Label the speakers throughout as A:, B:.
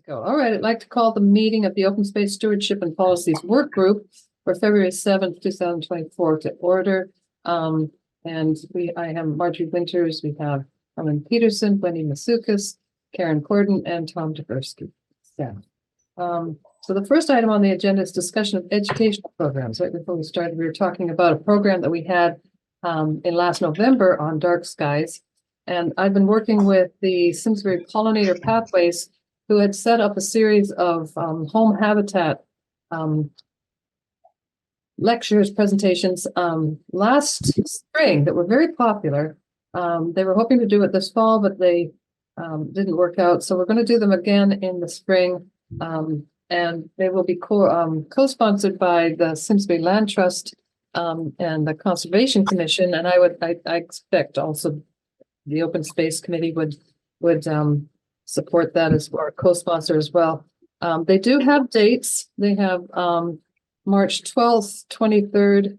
A: to go. All right, I'd like to call the meeting of the Open Space Stewardship and Policies Work Group for February 7th, 2024 to order. I have Marjorie Winters, we have Ellen Peterson, Wendy Masukas, Karen Corden, and Tom Tversky. Staff. So the first item on the agenda is discussion of educational programs. Right before we started, we were talking about a program that we had in last November on dark skies. And I've been working with the Simsbury Pollinator Pathways, who had set up a series of home habitat lectures, presentations last spring that were very popular. They were hoping to do it this fall, but they didn't work out. So we're going to do them again in the spring. And they will be co-sponsored by the Simsbury Land Trust and the Conservation Commission. And I expect also the Open Space Committee would support that as or co-sponsor as well. They do have dates. They have March 12th, 23rd,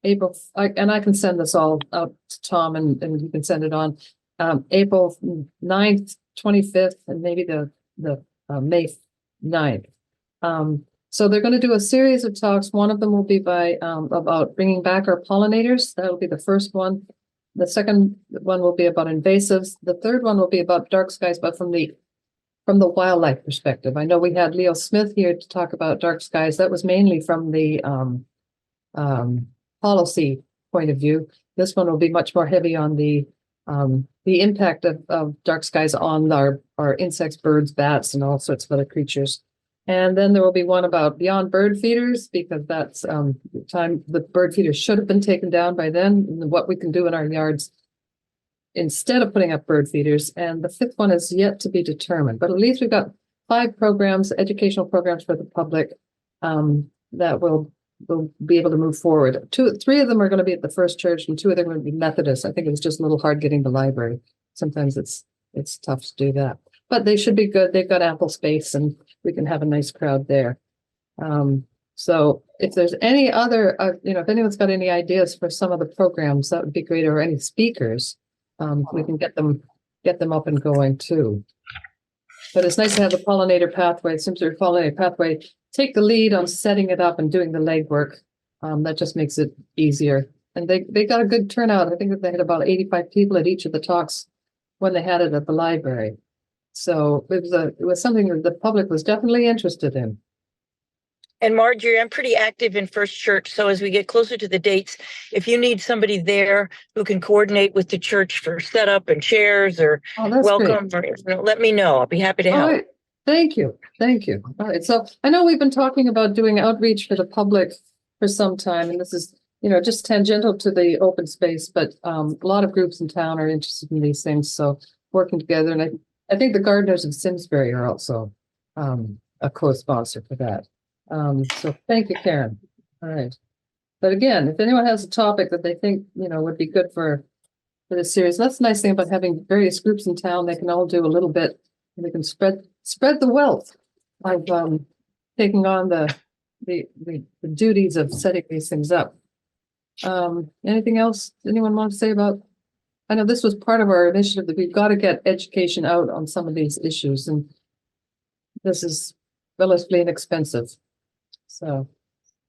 A: April, and I can send this all out to Tom and you can send it on. April 9th, 25th, and maybe the May 9th. So they're going to do a series of talks. One of them will be by about bringing back our pollinators. That will be the first one. The second one will be about invasives. The third one will be about dark skies, but from the wildlife perspective. I know we had Leo Smith here to talk about dark skies. That was mainly from the policy point of view. This one will be much more heavy on the impact of dark skies on our insects, birds, bats, and all sorts of other creatures. And then there will be one about beyond bird feeders, because that's the time the bird feeders should have been taken down by then, and what we can do in our yards instead of putting up bird feeders. And the fifth one is yet to be determined, but at least we've got 5 programs, educational programs for the public that will be able to move forward. 3 of them are going to be at the First Church, and 2 of them are going to be Methodist. I think it was just a little hard getting the library. Sometimes it's tough to do that, but they should be good. They've got ample space, and we can have a nice crowd there. So if there's any other, if anyone's got any ideas for some of the programs, that would be great, or any speakers, we can get them up and going too. But it's nice to have the pollinator pathway, Simsbury Pollinator Pathway, take the lead on setting it up and doing the legwork. That just makes it easier. And they got a good turnout. I think that they had about 85 people at each of the talks when they had it at the library. So it was something that the public was definitely interested in.
B: And Marjorie, I'm pretty active in First Church. So as we get closer to the dates, if you need somebody there who can coordinate with the church for setup and chairs or welcome, or, let me know. I'll be happy to help.
A: All right. Thank you. Thank you. All right. So I know we've been talking about doing outreach for the public for some time, and this is, just tangential to the open space, but a lot of groups in town are interested in these things. So working together, and I think the Gardeners of Simsbury are also a co-sponsor for that. So thank you, Karen. All right. But again, if anyone has a topic that they think, would be good for this series, that's the nice thing about having various groups in town. They can all do a little bit, and they can spread the wealth of taking on the duties of setting these things up. Anything else anyone want to say about? I know this was part of our initiative that we've got to get education out on some of these issues, and this is relatively inexpensive. So,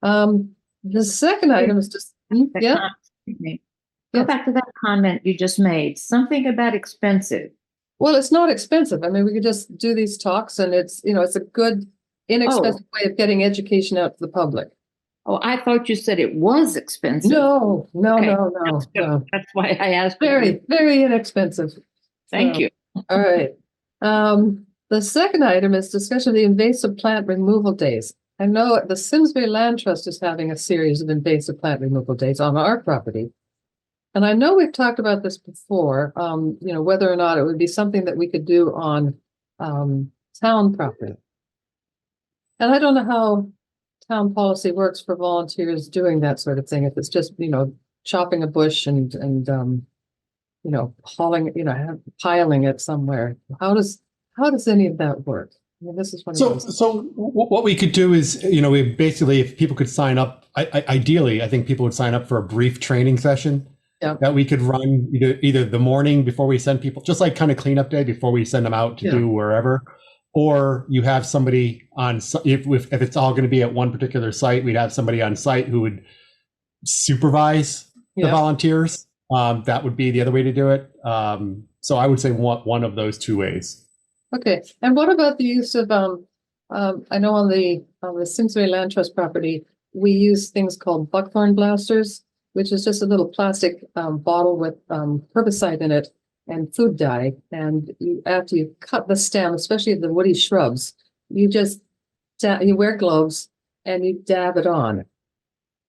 A: the second item is just,
C: Go back to that comment you just made, something about expensive.
A: Well, it's not expensive. I mean, we could just do these talks, and it's a good, inexpensive way of getting education out to the public.
C: Oh, I thought you said it was expensive.
A: No.
C: That's why I asked.
A: Very, very inexpensive.
C: Thank you.
A: All right. The second item is discussion of the invasive plant removal days. I know the Simsbury Land Trust is having a series of invasive plant removal days on our property. And I know we've talked about this before, whether or not it would be something that we could do on town property. And I don't know how town policy works for volunteers doing that sort of thing. If it's just, chopping a bush and hauling, piling it somewhere. How does any of that work? I mean, this is one.
D: So what we could do is, we basically, if people could sign up, ideally, I think people would sign up for a brief training session
A: Yeah.
D: that we could run either the morning before we send people, just like kind of cleanup day before we send them out to do wherever, or you have somebody on, if it's all going to be at one particular site, we'd have somebody on site who would supervise the volunteers. That would be the other way to do it. So I would say one of those two ways.
A: Okay, and what about the use of, I know on the Simsbury Land Trust property, we use things called buckthorn blasters, which is just a little plastic bottle with herbicide in it and food dye. And after you cut the stem, especially the woody shrubs, you just, you wear gloves and you dab it on.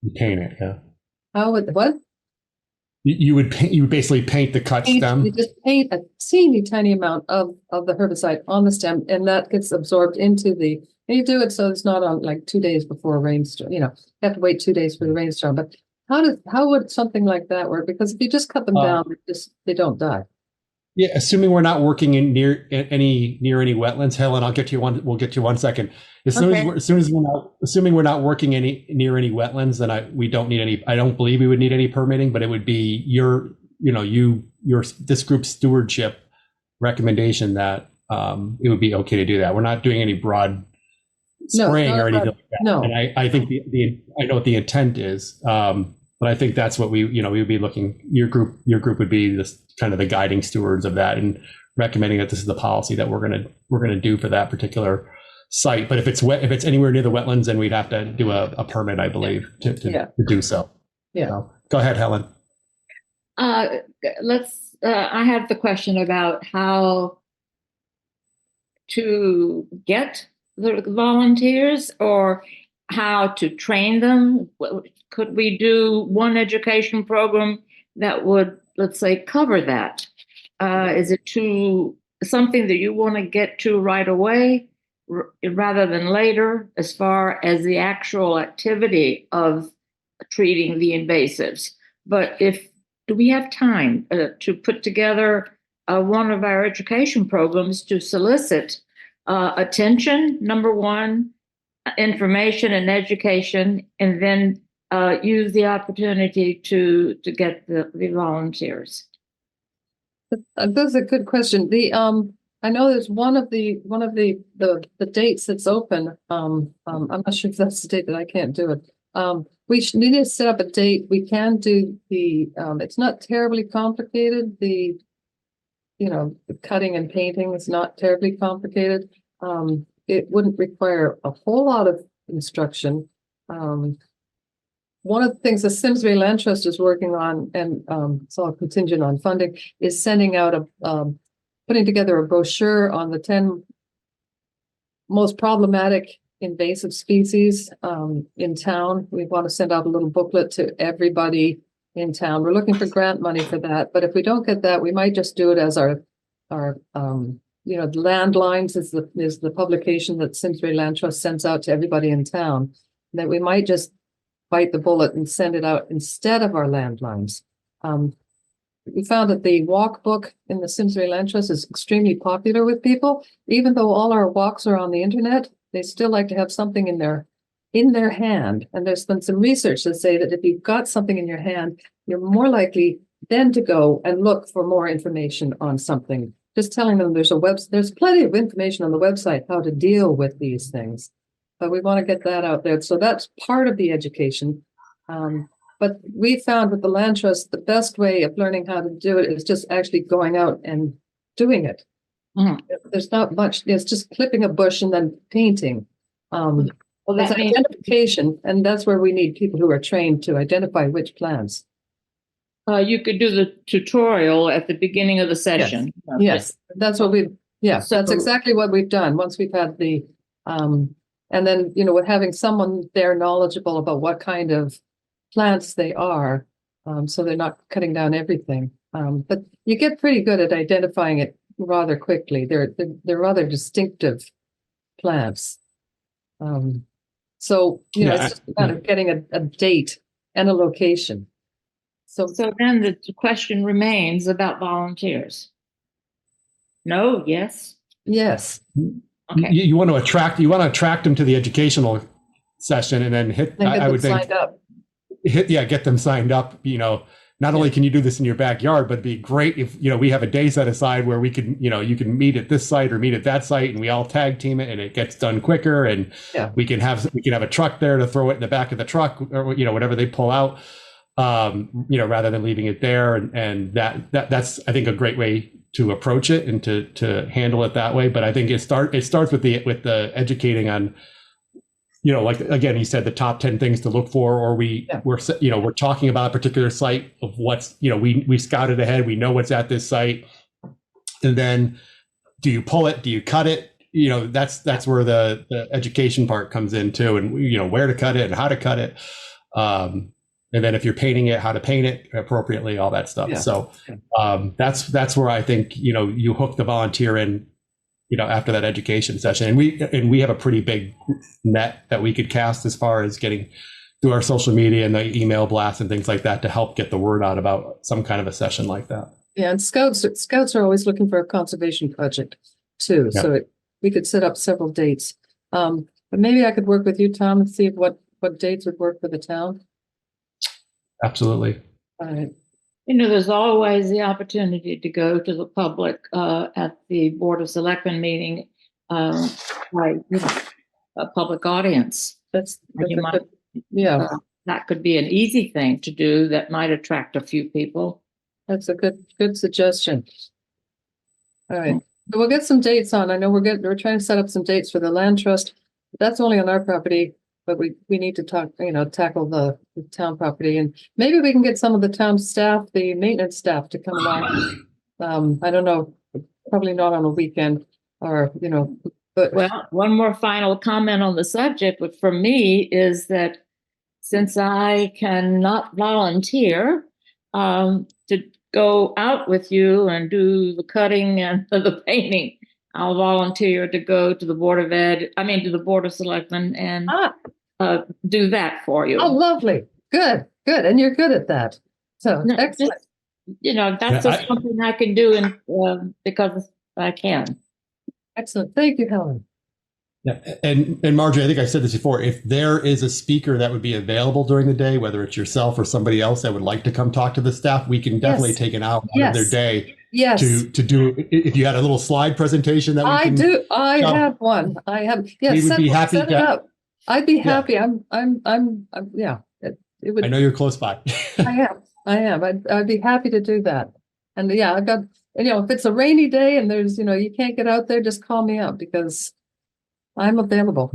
D: You paint it, yeah.
A: How would, what?
D: You would paint, you would basically paint the cut stem.
A: You just paint a teeny tiny amount of the herbicide on the stem, and that gets absorbed into the, and you do it so it's not on like 2 days before a rainstorm, you have to wait 2 days for the rainstorm. But how would something like that work? Because if you just cut them down, they don't die.
D: Yeah, assuming we're not working near any wetlands, Helen, we'll get to you 1 second. Assuming we're not working near any wetlands, then we don't need any. I don't believe we would need any permitting, but it would be your this group's stewardship recommendation that it would be okay to do that. We're not doing any broad spraying or anything like that.
A: No,
D: and I think I know what the intent is, but I think that's what we would be looking. Your group would be this kind of the guiding stewards of that and recommending that this is the policy that we're gonna do for that particular site. But if it's anywhere near the wetlands, then we'd have to do a permit, I believe, to do so.
A: Yeah.
D: So, go ahead, Helen.
C: I have the question about how to get the volunteers or how to train them. Could we do one education program that would, let's say, cover that? Is it something that you want to get to right away rather than later, as far as the actual activity of treating the invasives? But do we have time to put together one of our education programs to solicit attention, number one, information and education, and then use the opportunity to get the volunteers?
A: That's a good question. I know there's one of the dates that's open. I'm not sure if that's the date that I can't do it. We need to set up a date. We can do it's not terribly complicated. The cutting and painting is not terribly complicated. It wouldn't require a whole lot of instruction. One of the things the Simsbury Land Trust is working on, and it's all contingent on funding, is sending out putting together a brochure on the 10 most problematic invasive species in town. We want to send out a little booklet to everybody in town. We're looking for grant money for that, but if we don't get that, we might just do it as our the landlines is the publication that Simsbury Land Trust sends out to everybody in town. That we might just bite the bullet and send it out instead of our landlines. We found that the walk book in the Simsbury Land Trust is extremely popular with people. Even though all our walks are on the internet, they still like to have something in their hand. And there's been some research that say that if you've got something in your hand, you're more likely then to go and look for more information on something. Just telling them there's plenty of information on the website how to deal with these things. But we want to get that out there. So that's part of the education. But we found with the Land Trust, the best way of learning how to do it is just actually going out and doing it. Mm. There's not much, it's just clipping a bush and then painting. Well, that's identification, and that's where we need people who are trained to identify which plants.
C: You could do the tutorial at the beginning of the session.
A: Yes, that's what that's exactly what we've done. Once we've had the, and then, with having someone there knowledgeable about what kind of plants they are, so they're not cutting down everything. But you get pretty good at identifying it rather quickly. They're rather distinctive plants. So, it's just kind of getting a date and a location. So
C: then the question remains about volunteers. No, yes?
A: Yes.
C: Okay.
D: You want to attract them to the educational session and then I would think,
A: signed up.
D: Get them signed up, not only can you do this in your backyard, but it'd be great if, we have a day set aside where we can, you can meet at this site or meet at that site, and we all tag team it, and it gets done quicker. And we can have a truck there to throw it in the back of the truck, or, whatever they pull out, rather than leaving it there. And that's, I think, a great way to approach it and to handle it that way. But I think it starts with the educating on, like, again, he said the top 10 things to look for, or we're talking about a particular site of what's, we scouted ahead. We know what's at this site. And then do you pull it? Do you cut it? That's where the education part comes in too. And, where to cut it and how to cut it. And then if you're painting it, how to paint it appropriately, all that stuff. Yeah. So that's where I think, you hook the volunteer in, after that education session. And we have a pretty big net that we could cast as far as getting through our social media and the email blasts and things like that to help get the word out about some kind of a session like that.
A: Yeah, and scouts are always looking for a conservation project too. Yeah. So we could set up several dates. But maybe I could work with you, Tom, and see what dates would work for the town.
D: Absolutely.
A: All right.
C: There's always the opportunity to go to the public at the Board of Selectmen meeting, a public audience. That could be an easy thing to do that might attract a few people.
A: That's a good suggestion. All right. So we'll get some dates on. I know we're trying to set up some dates for the land trust. That's only on our property. But we need to tackle the town property, and maybe we can get some of the town staff, the maintenance staff, to come along. I don't know, probably not on a weekend, or but
C: one more final comment on the subject, but for me is that since I cannot volunteer to go out with you and do the cutting and the painting, I'll volunteer to go to the to the Board of Selectmen and do that for you.
A: Oh, lovely. Good. And you're good at that. So excellent.
C: That's just something I can do because I can.
A: Excellent. Thank you, Helen.
D: Yeah. And Marjorie, I think I said this before, if there is a speaker that would be available during the day, whether it's yourself or somebody else that would like to come talk to the staff, we can definitely take an hour out of their day.
A: Yes.
D: To do, if you had a little slide presentation that we can
A: do. I have one. I have. Yes.
D: We would be happy
A: set it up. I'd be happy. I'm yeah. It would.
D: I know you're close by.
A: I am. I'd be happy to do that. And I've got, if it's a rainy day and there's, you can't get out there, just call me up because I'm available.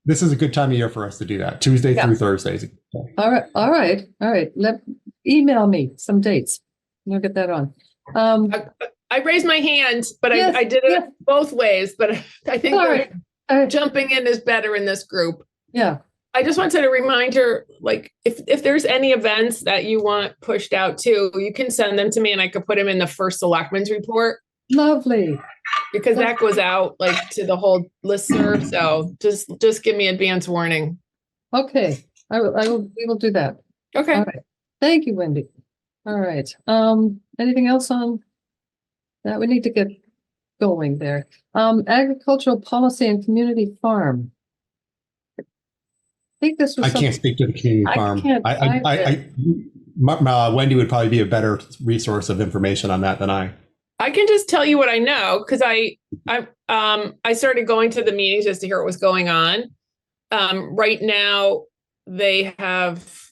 D: This is a good time of year for us to do that. Tuesday through Thursdays.
A: All right. Email me some dates. We'll get that on.
E: I raised my hand, but yes, I did it both ways. But I think jumping in is better in this group.
A: Yeah.
E: I just wanted to remind her, like, if there's any events that you want pushed out too, you can send them to me and I could put them in the first selectmen's report.
A: Lovely.
E: Because that goes out like to the whole listserv. So just give me advance warning.
A: Okay. We will do that.
E: Okay.
A: All right. Thank you, Wendy. All right. Anything else on that? We need to get going there. Agricultural policy and community farm. I think this was.
D: I can't speak to the community farm. Wendy would probably be a better resource of information on that than I.
E: I can just tell you what I know because I started going to the meetings just to hear what was going on. Right now, they have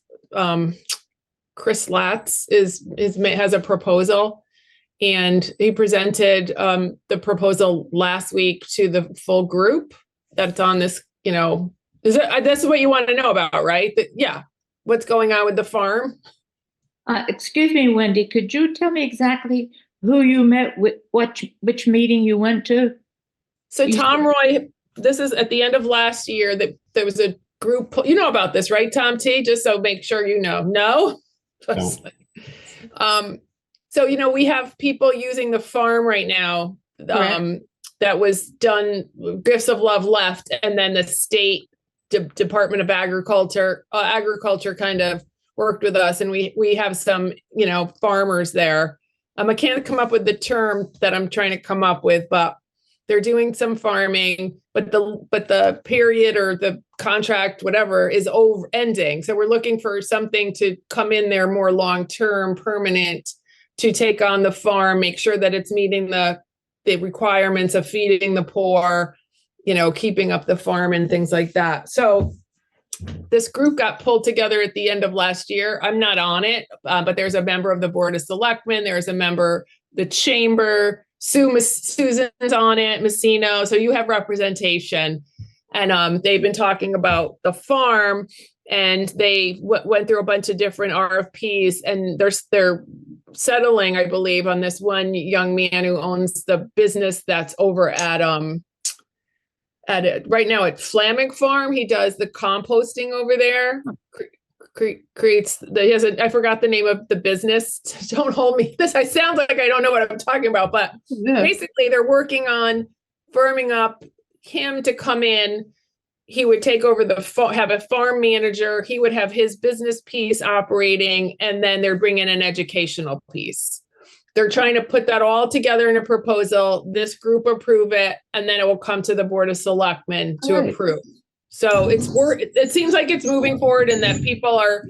E: Chris Latz has a proposal, and he presented the proposal last week to the full group that's on this. That's what you want to know about, right? What's going on with the farm?
C: Excuse me, Wendy. Could you tell me exactly who you met with, which meeting you went to?
E: So Tom Roy, this is at the end of last year that there was a group, you know about this, right, Tom T? Just so make sure you know. No? So, we have people using the farm right now that was done, Gifts of Love left, and then the state Department of Agriculture kind of worked with us, and we have some, farmers there. I can't come up with the term that I'm trying to come up with, but they're doing some farming, but the period or the contract, whatever, is ending. So we're looking for something to come in there more long-term, permanent, to take on the farm, make sure that it's meeting the requirements of feeding the poor, keeping up the farm and things like that. So this group got pulled together at the end of last year. I'm not on it, but there's a member of the Board of Selectmen. There's a member, the chamber, Susan's on it, Messino. So you have representation. And they've been talking about the farm, and they went through a bunch of different RFPs, and they're settling, I believe, on this one young man who owns the business that's over at right now at Flaming Farm. He does the composting over there. I forgot the name of the business. Don't hold me. I sound like I don't know what I'm talking about, but basically they're working on firming up him to come in. He would take over have a farm manager. He would have his business piece operating, and then they're bringing an educational piece. They're trying to put that all together in a proposal. This group approve it, and then it will come to the Board of Selectmen to approve. So it seems like it's moving forward, and that people are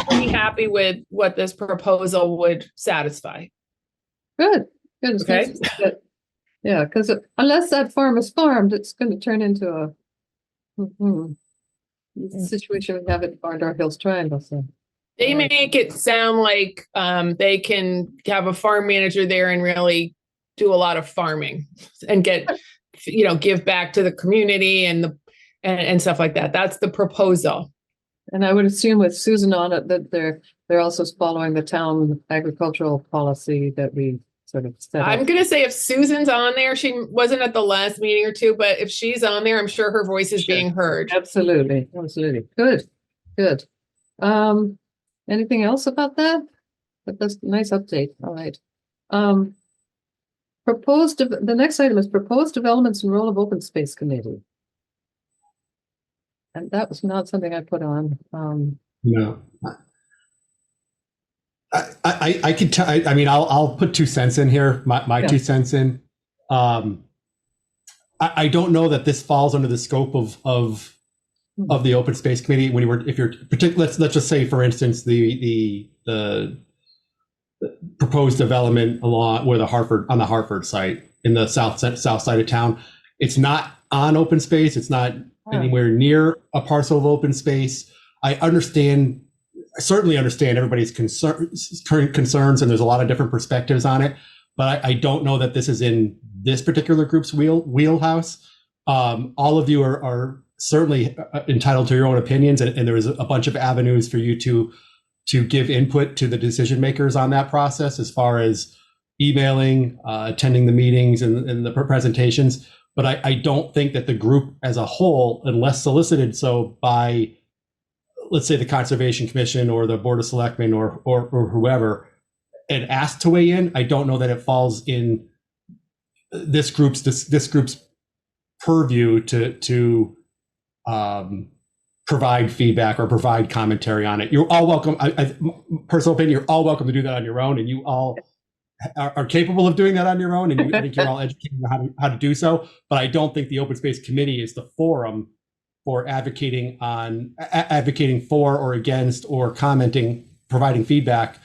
E: pretty happy with what this proposal would satisfy.
A: Good.
E: Okay.
A: Yeah, because unless that farm is farmed, it's going to turn into a situation we have at Barndar Hills Triangle. So
E: they make it sound like they can have a farm manager there and really do a lot of farming and give back to the community and stuff like that. That's the proposal.
A: And I would assume with Susan on it that they're also following the town agricultural policy that we sort of set up.
E: I'm going to say if Susan's on there, she wasn't at the last meeting or two, but if she's on there, I'm sure her voice is being heard.
A: Absolutely. Good. Anything else about that? That's a nice update. All right. The next item is proposed developments and role of open space committee. And that was not something I put on.
D: No. I could tell. I mean, I'll put 2 cents in here. My 2 cents in. I don't know that this falls under the scope of the open space committee. If you're particular, let's just say, for instance, the proposed development along where the Hartford site in the south side of town. It's not on open space. It's not anywhere near a parcel of open space. I certainly understand everybody's current concerns, and there's a lot of different perspectives on it. But I don't know that this is in this particular group's wheelhouse. All of you are certainly entitled to your own opinions, and there is a bunch of avenues for you to give input to the decision makers on that process, as far as emailing, attending the meetings and the presentations. But I don't think that the group as a whole, unless solicited so by, let's say, the Conservation Commission or the Board of Selectmen or whoever, and asked to weigh in, I don't know that it falls in this group's purview to provide feedback or provide commentary on it. You're all welcome. Personal opinion, you're all welcome to do that on your own, and you all are capable of doing that on your own, and I think you're all educated on how to do so. But I don't think the Open Space Committee is the forum for advocating for or against or providing feedback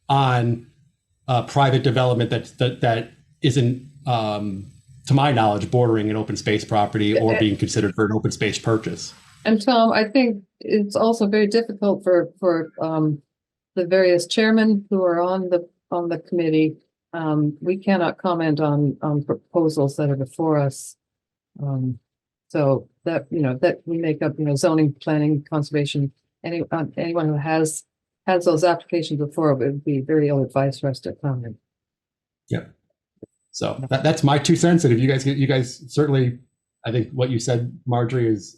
D: on private development that isn't, to my knowledge, bordering an open space property or being considered for an open space purchase.
A: And Tom, I think it's also very difficult for the various chairmen who are on the committee. We cannot comment on proposals that are before us. So that that we make up, zoning, planning, conservation. Anyone who has those applications before, it would be very ill advised for us to comment.
D: Yeah. So that's my 2 cents. And if you guys certainly, I think what you said, Marjorie, is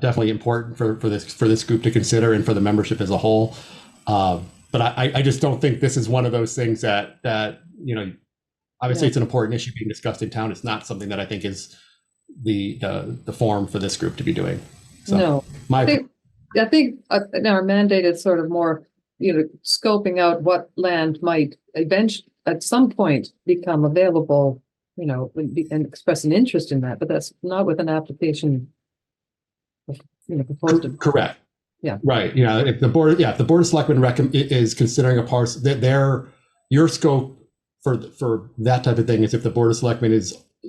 D: definitely important for this group to consider and for the membership as a whole. But I just don't think this is one of those things that obviously it's an important issue being discussed in town. It's not something that I think is the forum for this group to be doing. So
A: no, I think our mandate is sort of more, scoping out what land might eventually at some point become available and express an interest in that, but that's not with an application, proposed.
D: Correct.
A: Yeah.
D: Right. If the board of selectmen is considering a parcel, that your scope for that type of thing is if the board of selectmen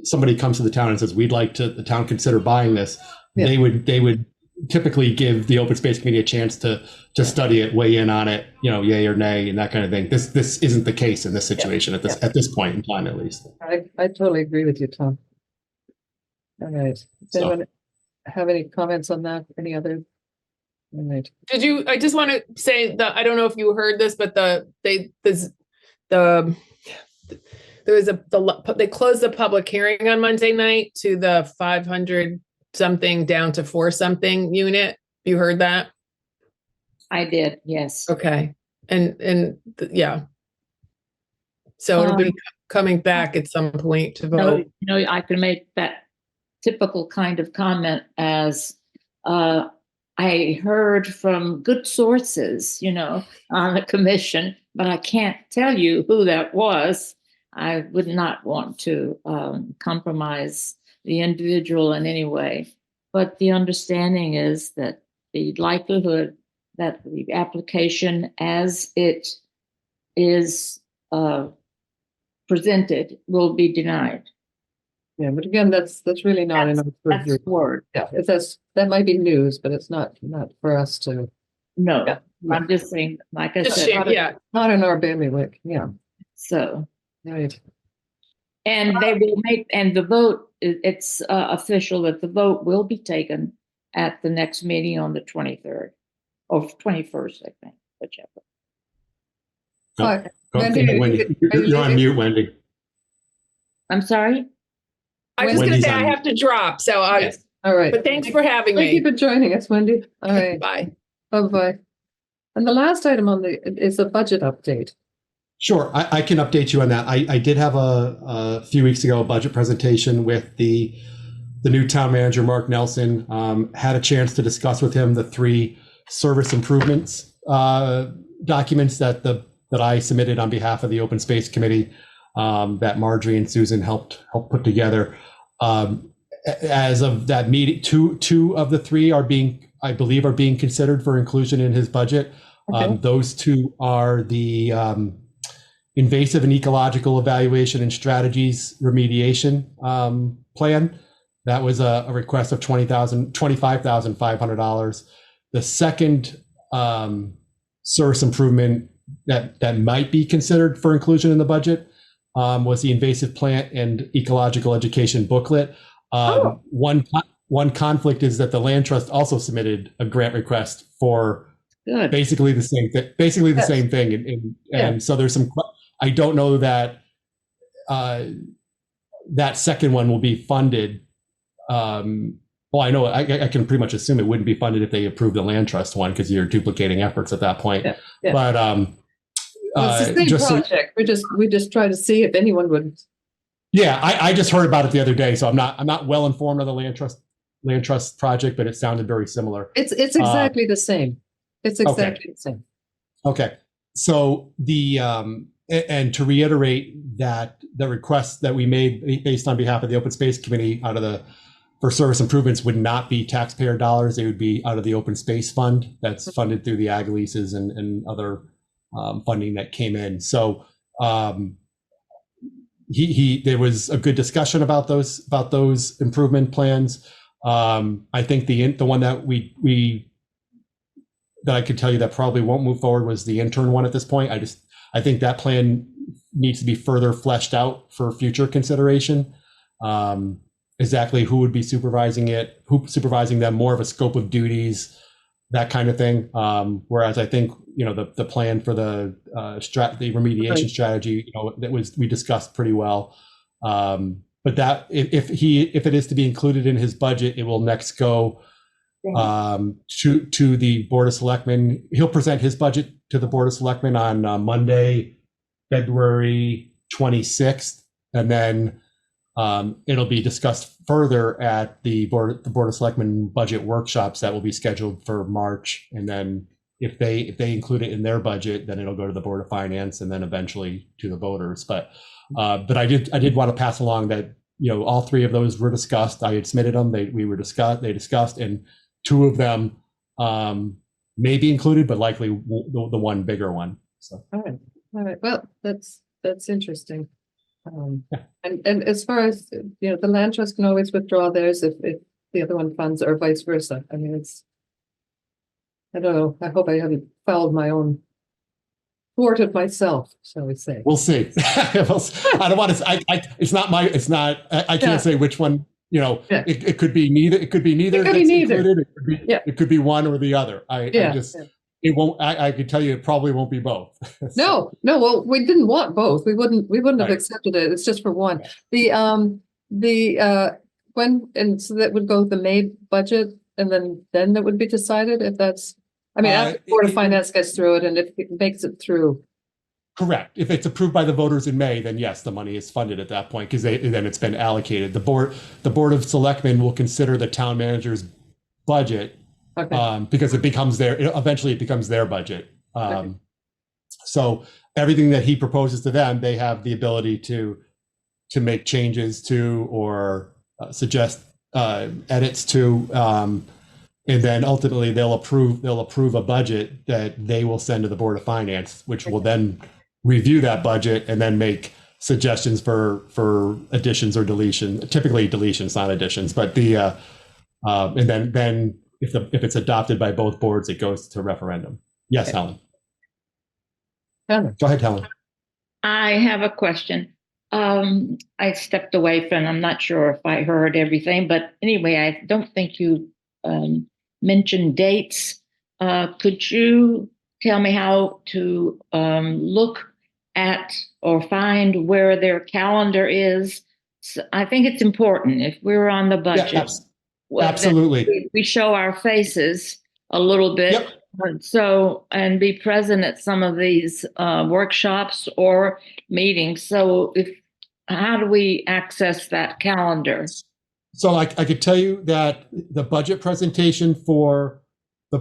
D: somebody comes to the town and says, we'd like the town consider buying this, they would typically give the open space committee a chance to study it, weigh in on it, yay or nay, and that kind of thing. This isn't the case in this situation at this point in time, at least.
A: I totally agree with you, Tom. All right. Does anyone have any comments on that? Any other? All right.
E: I just want to say that I don't know if you heard this, but they closed the public hearing on Monday night to the 500 something down to 4 something unit. You heard that?
C: I did, yes.
E: Okay. Yeah. So it'll be coming back at some point to vote.
C: I can make that typical kind of comment as I heard from good sources, on the commission, but I can't tell you who that was. I would not want to compromise the individual in any way, but the understanding is that the likelihood that the application as it is presented will be denied.
A: Yeah, but again, that's really not enough.
C: That's the word.
A: Yeah, that might be news, but it's not for us to.
C: No,
A: yeah.
C: I'm just saying, like I said,
A: not in our bailiwick. Yeah.
C: So.
A: Right.
C: And they will and the vote, it's official that the vote will be taken at the next meeting on the 23rd or 21st, I think, whichever.
A: Wendy,
D: you're on mute, Wendy.
C: I'm sorry?
E: I was going to say I have to drop, so
A: yes. All right.
E: But thanks for having me.
A: Thank you for joining us, Wendy. All right.
E: Bye.
A: Bye-bye. And the last item is a budget update.
D: Sure, I can update you on that. I did have a few weeks ago a budget presentation with the new town manager, Mark Nelson. Had a chance to discuss with him the 3 service improvements documents that I submitted on behalf of the Open Space Committee that Marjorie and Susan helped put together. As of that meeting, two of the 3 I believe are being considered for inclusion in his budget. Okay. Those 2 are the invasive and ecological evaluation and strategies remediation plan. That was a request of $25,500. The second service improvement that might be considered for inclusion in the budget was the invasive plant and ecological education booklet. One conflict is that the Land Trust also submitted a grant request for basically the same thing. Same thing, and so there's some. I don't know that that second one will be funded. Well, I know I can pretty much assume it wouldn't be funded if they approved the Land Trust one because you're duplicating efforts at that point. Yeah. But
A: it's the same project. We just try to see if anyone would.
D: Yeah, I just heard about it the other day, so I'm not well informed of the Land Trust project, but it sounded very similar.
A: It's exactly the same. It's exactly the same.
D: Okay, so and to reiterate that the requests that we made based on behalf of the Open Space Committee for service improvements would not be taxpayer dollars. They would be out of the Open Space Fund that's funded through the ag leases and other funding that came in. So there was a good discussion about those improvement plans. I think the one that that I could tell you that probably won't move forward was the intern one at this point. I think that plan needs to be further fleshed out for future consideration. Exactly who would be supervising it, who supervising them, more of a scope of duties, that kind of thing. Whereas I think the plan for the remediation strategy, we discussed pretty well. But that if it is to be included in his budget, it will next go to the Board of Selectmen. He'll present his budget to the Board of Selectmen on Monday, February 26th, and then it'll be discussed further at the Board of Selectmen budget workshops that will be scheduled for March, and then if they include it in their budget, then it'll go to the Board of Finance and then eventually to the voters. But I did want to pass along that, all three of those were discussed. I had submitted them. They discussed, and two of them may be included, but likely the one bigger one. So.
A: All right. Well, that's interesting. And as far as, the land trust can always withdraw theirs if the other one funds, or vice versa. I mean, I don't know. I hope I haven't thwarted myself, shall we say.
D: We'll see. I don't want to, I can't say which one, it could be neither. It could be neither. It could be one or the other. It won't, I can tell you it probably won't be both.
A: No, well, we didn't want both. We wouldn't have accepted it. It's just for one. Right. So that would go with the May budget, and then that would be decided if that's, after the Board of Finance gets through it, and if it makes it through.
D: Correct. If it's approved by the voters in May, then yes, the money is funded at that point, because then it's been allocated. The Board of Selectmen will consider the town manager's budget. Okay. Because eventually it becomes their budget. Okay. So everything that he proposes to them, they have the ability to make changes to, or suggest edits to, and then ultimately they'll approve a budget that they will send to the Board of Finance, which will then review that budget and then make suggestions for additions or deletion. Typically deletions, not additions, but and then. If it's adopted by both boards, it goes to referendum. Yes, okay. Helen. Go ahead, Helen.
C: I have a question. I stepped away from, I'm not sure if I heard everything, but anyway, I don't think you mentioned dates. Could you tell me how to look at or find where their calendar is? So I think it's important if we're on the budget.
D: Yeah, absolutely.
C: We show our faces a little bit. Yep. So, and be present at some of these workshops or meetings. So how do we access that calendar?
D: So I could tell you that the budget presentation for the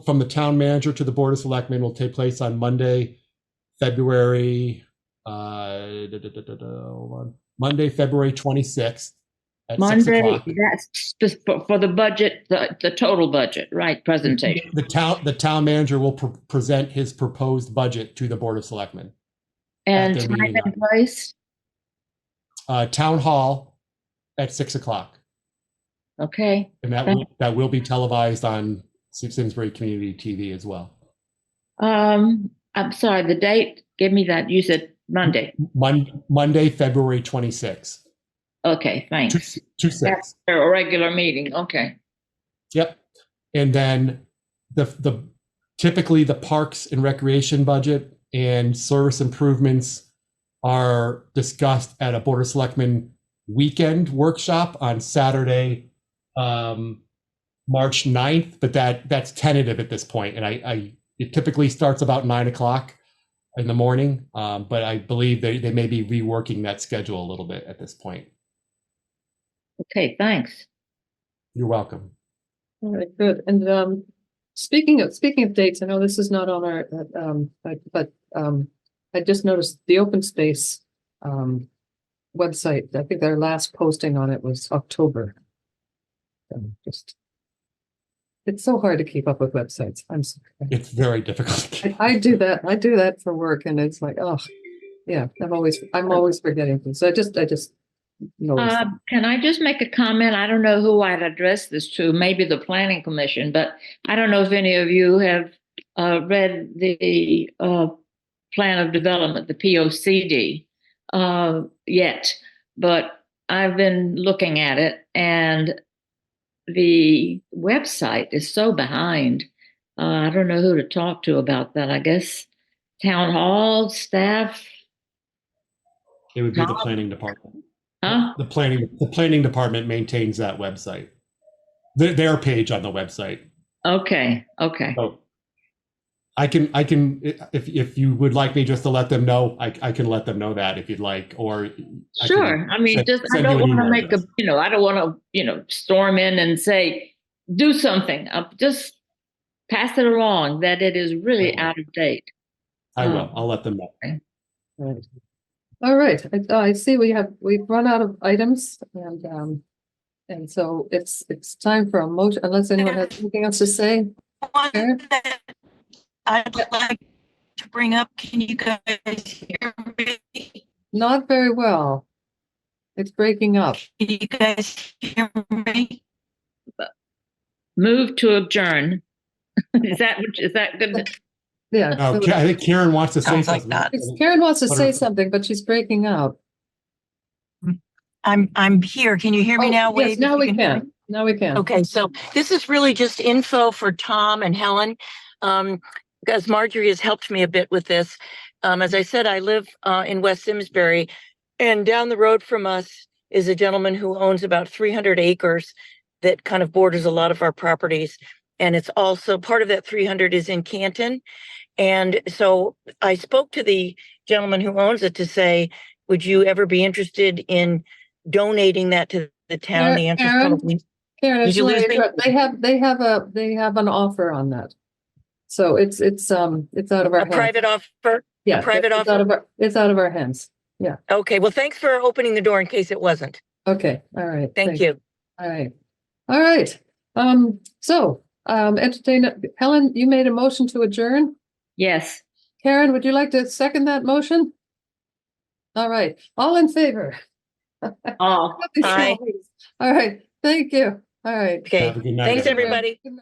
D: from the town manager to the Board of Selectmen will take place on Monday, February 26th.
C: Monday, that's just for the budget, the total budget, right? Presentation.
D: The town manager will present his proposed budget to the Board of Selectmen.
C: And time and place?
D: Town Hall at 6:00.
C: Okay.
D: And that will be televised on Simsbury Community TV as well.
C: I'm sorry, the date. Give me that. You said Monday.
D: Monday, February 26th.
C: Okay, thanks.
D: 2-6.
C: That's a regular meeting. Okay.
D: Yep. And then typically the parks and recreation budget and service improvements are discussed at a Board of Selectmen weekend workshop on Saturday, March 9th, but that's tentative at this point. And it typically starts about 9:00 in the morning, but I believe they may be reworking that schedule a little bit at this point.
C: Okay, thanks.
D: You're welcome.
A: All right, good. And speaking of dates, I know this is not on our, but I just noticed the open space website. I think their last posting on it was October. It's so hard to keep up with websites. I'm sorry.
D: It's very difficult.
A: I do that for work, and it's like, oh, yeah. I'm always forgetting things. So I just
C: can I just make a comment? I don't know who I'd address this to, maybe the Planning Commission, but I don't know if any of you have read the Plan of Development, the POCD, yet, but I've been looking at it, and the website is so behind. I don't know who to talk to about that. I guess town hall staff.
D: It would be the planning department.
C: Huh?
D: The planning department maintains that website. Their page on the website.
C: Okay.
D: So I can if you would like me just to let them know, I can let them know that if you'd like, or
C: sure. I mean, I don't want to make I don't want to storm in and say do something. pass it along that it is really out of date.
D: I will. I'll let them know.
A: Right. All right. I see we've run out of items and so it's time for a motion, unless anyone has anything else to say.
B: One
A: Karen?
B: that I'd like to bring up, can you guys hear me?
A: Not very well. It's breaking up.
B: Can you guys hear me?
C: Move to adjourn. Is that good?
A: Yeah.
D: Oh,
A: so
D: I think Karen wants to say
B: Sounds like
D: something.
B: that.
A: Karen wants to
D: Put
A: say
D: her-
A: something, but she's breaking up.
B: I'm here. Can you hear me now?
A: Yes,
B: Wade, if
A: now
B: you
A: we
B: hear me?
A: can. Now we can.
B: Okay, so this is really just info for Tom and Helen. Because Marjorie has helped me a bit with this. As I said, I live in West Simsbury, and down the road from us is a gentleman who owns about 300 acres that kind of borders a lot of our properties. And it's also part of that 300 is in Canton. And so I spoke to the gentleman who owns it to say, would you ever be interested in donating that to the town? The answer is probably.
A: Karen,
B: Did
A: it's
B: you lose
A: really,
B: me?
A: they have an offer on that. So it's out of our
B: A
A: hands.
B: private offer?
A: Yeah,
B: A private
A: it's out
B: offer?
A: of it's out of our hands. Yeah.
B: Okay, well, thanks for opening the door in case it wasn't.
A: Okay. All right.
B: Thank you.
A: All right. All right. Entertain Helen, you made a motion to adjourn.
C: Yes.
A: Karen, would you like to second that motion? All right. All in favor?
C: Oh.
B: Aye.
A: All right. Thank you. All right.
B: Okay,
D: Have a good night,
B: thanks,
D: everybody.
B: everybody.
A: Good night.